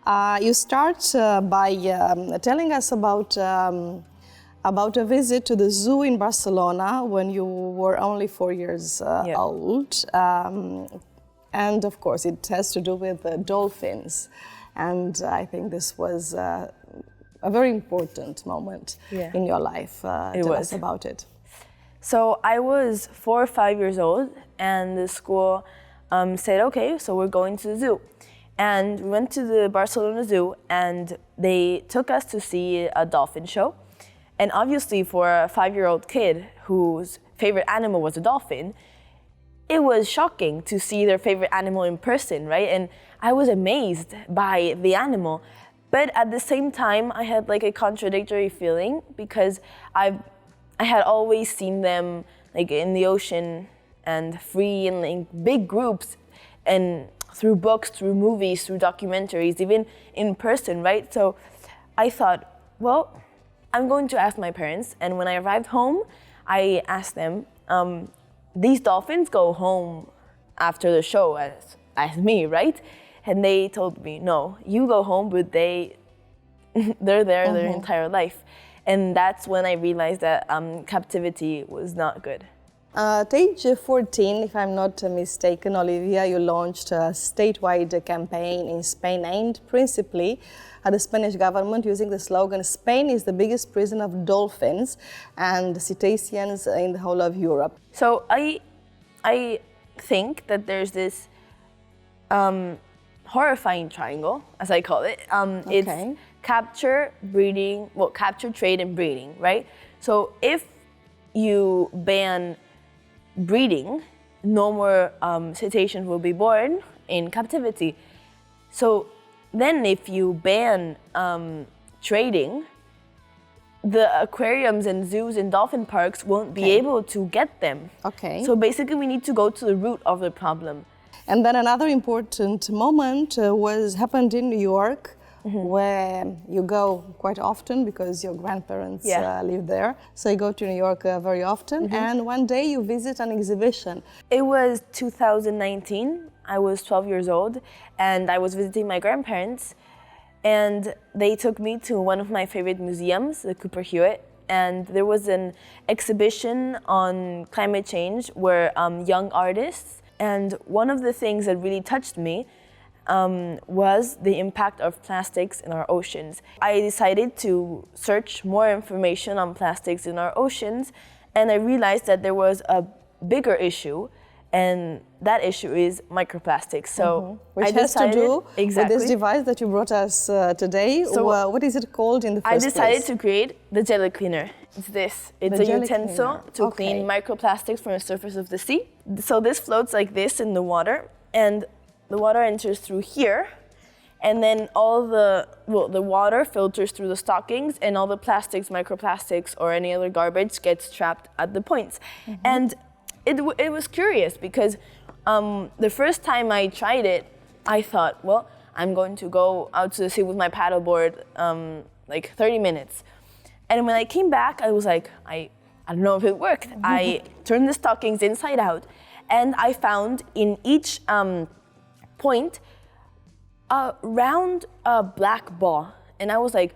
You start by telling us about a visit to the zoo in Barcelona when you were only 4 years old. And of course, it has to do with dolphins. And I think this was a very important moment in your life. Tell us about it. So I was 4 or 5 years old, and the school said, okay, so we're going to the zoo. And we went to the Barcelona Zoo, and they took us to see a dolphin show. And obviously for a 5-year-old kid whose favorite animal was a dolphin, it was shocking to see their favorite animal in person, right? And I was amazed by the animal. But at the same time, I had like a contradictory feeling because I had always seen them like in the ocean and free in like big groups and through books, through movies, through documentaries, even in person, right? So I thought, well, I'm going to ask my parents. And when I arrived home, I asked them, these dolphins go home after the show as me, right? And they told me, no, you go home, but they're there their entire life. And that's when I realized that captivity was not good. At age 14, if I'm not mistaken, Olivia, you launched a statewide campaign in Spain aimed principally at the Spanish government using the slogan, Spain is the biggest prison of dolphins and cetaceans in the whole of Europe. So I think that there's this horrifying triangle, as I call it. It's capture, breeding, capture, trade, and breeding, right? So if you ban breeding, no more cetaceans will be born in captivity. So then if you ban trading, the aquariums and zoos and dolphin parks won't be able to get them. Okay. So basically we need to go to the root of the problem. And then another important moment happened in New York, where you go quite often because your grandparents live there. So you go to New York very often, and one day you visit an exhibition. It was 2019. I was 12 years old, and I was visiting my grandparents, and they took me to one of my favorite museums, the Cooper Hewitt, and there was an exhibition on climate change where young artists, and one of the things that really touched me was the impact of plastics in our oceans. I decided to search more information on plastics in our oceans, and I realized that there was a bigger issue, and that issue is microplastics. So which has to do with this device that you brought us today. So what is it called in the first place? I decided to create the jelly cleaner. It's this. It's a utensil to clean microplastics from the surface of the sea. So this floats like this in the water, and the water enters through here, and then all the water filters through the stockings, and all the plastics, microplastics, or any other garbage gets trapped at the points. And it was curious because the first time I tried it, I thought, well, I'm going to go out to the sea with my paddleboard like 30 minutes. And when I came back, I was like, I don't know if it worked. I turned the stockings inside out, and I found in each point a round black ball. And I was like,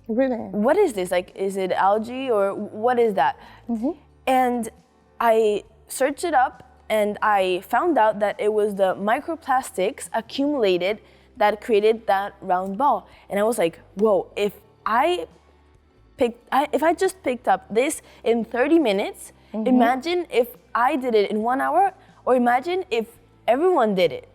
really? What is this? Like, is it algae or what is that? And I searched it up, and I found out that it was the microplastics accumulated that created that round ball. And I was like, whoa, if I just picked up this in 30 minutes, imagine if I did it in 1 hour, or imagine if everyone did it.